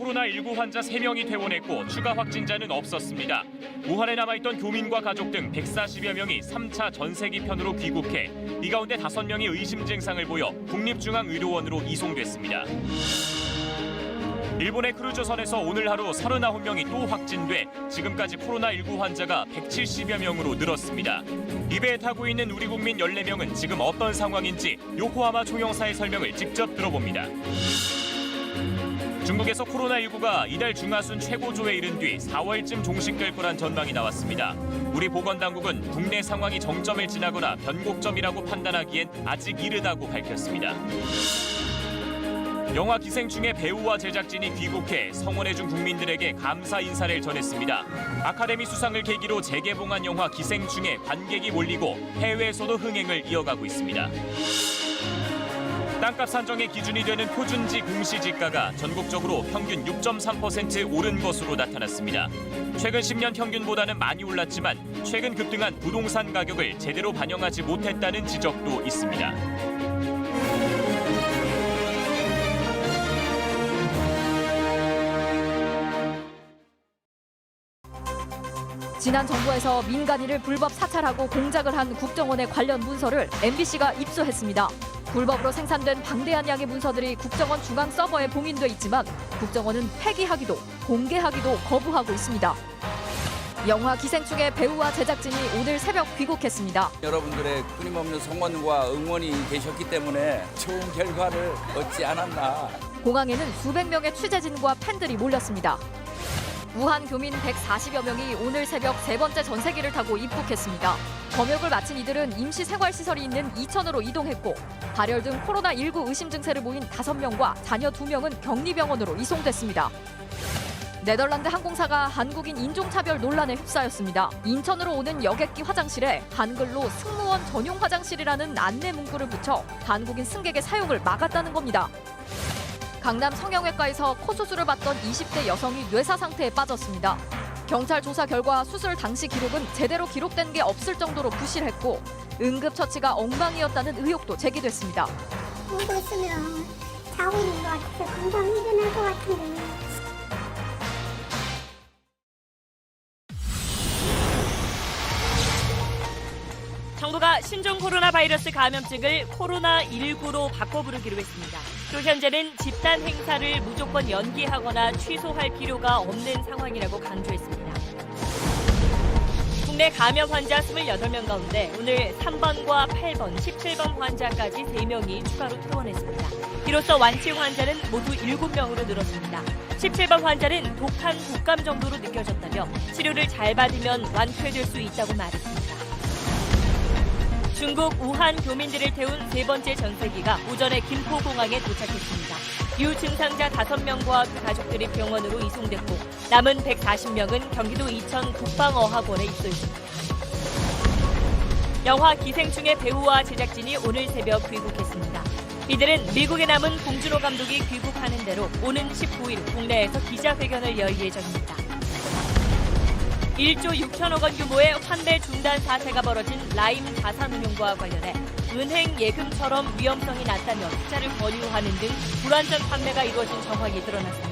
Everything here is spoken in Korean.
코로나19 환자 3명이 퇴원했고 추가 확진자는 없었습니다. 우한에 남아있던 교민과 가족 등 140여 명이 3차 전세기편으로 귀국해 이 가운데 5명이 의심 증상을 보여 국립중앙의료원으로 이송됐습니다. 일본의 크루즈선에서 오늘 하루 39명이 또 확진돼 지금까지 코로나19 환자가 170여 명으로 늘었습니다. 이 배에 타고 있는 우리 국민 14명은 지금 어떤 상황인지 요코하마 총영사의 설명을 직접 들어봅니다. 중국에서 코로나19가 이달 중하순 최고조에 이른 뒤 4월쯤 종식될 거란 전망이 나왔습니다. 우리 보건당국은 국내 상황이 정점을 지나거나 변곡점이라고 판단하기엔 아직 이르다고 밝혔습니다. 영화 기생충의 배우와 제작진이 귀국해 성원해 준 국민들에게 감사 인사를 전했습니다. 아카데미 수상을 계기로 재개봉한 영화 기생충에 관객이 몰리고 해외에서도 흥행을 이어가고 있습니다. 땅값 산정의 기준이 되는 표준지 공시지가가 전국적으로 평균 6.3% 오른 것으로 나타났습니다. 최근 10년 평균보다는 많이 올랐지만 최근 급등한 부동산 가격을 제대로 반영하지 못했다는 지적도 있습니다. 지난 정부에서 민간인을 불법 사찰하고 공작을 한 국정원의 관련 문서를 MBC가 입수했습니다. 불법으로 생산된 방대한 양의 문서들이 국정원 중앙 서버에 봉인돼 있지만 국정원은 폐기하기도 공개하기도 거부하고 있습니다. 영화 기생충의 배우와 제작진이 오늘 새벽 귀국했습니다. 여러분들의 끊임없는 성원과 응원이 계셨기 때문에 좋은 결과를 얻지 않았나. 공항에는 수백 명의 취재진과 팬들이 몰렸습니다. 우한 교민 140여 명이 오늘 새벽 세 번째 전세기를 타고 입국했습니다. 검역을 마친 이들은 임시 생활시설이 있는 이천으로 이동했고 발열 등 코로나19 의심 증세를 보인 5명과 자녀 2명은 격리병원으로 이송됐습니다. 네덜란드 항공사가 한국인 인종차별 논란에 휩싸였습니다. 인천으로 오는 여객기 화장실에 한글로 승무원 전용 화장실이라는 안내 문구를 붙여 한국인 승객의 사용을 막았다는 겁니다. 강남 성형외과에서 코 수술을 받던 20대 여성이 뇌사 상태에 빠졌습니다. 경찰 조사 결과 수술 당시 기록은 제대로 기록된 게 없을 정도로 부실했고 응급처치가 엉망이었다는 의혹도 제기됐습니다. 보고 있으면 자고 있는 것 같아서 금방 일어날 것 같은데. 정부가 신종 코로나 바이러스 감염증을 코로나19로 바꿔 부르기로 했습니다. 또 현재는 집단 행사를 무조건 연기하거나 취소할 필요가 없는 상황이라고 강조했습니다. 국내 감염 환자 28명 가운데 오늘 3번과 8번, 17번 환자까지 3명이 추가로 퇴원했습니다. 이로써 완치 환자는 모두 7명으로 늘었습니다. 17번 환자는 독한 독감 정도로 느껴졌다며 치료를 잘 받으면 완쾌될 수 있다고 말했습니다. 중국 우한 교민들을 태운 세 번째 전세기가 오전에 김포공항에 도착했습니다. 유증상자 5명과 그 가족들이 병원으로 이송됐고 남은 140명은 경기도 이천 국방어학원에 입소 있습니다. 영화 기생충의 배우와 제작진이 오늘 새벽 귀국했습니다. 이들은 미국에 남은 봉준호 감독이 귀국하는 대로 오는 19일 국내에서 기자회견을 열 예정입니다. 1조 6천억 원 규모의 환배 중단 사태가 벌어진 라임 자산운용과 관련해 은행 예금처럼 위험성이 낮다며 투자를 권유하는 등 불완전 판매가 이루어진 정황이 드러났습니다.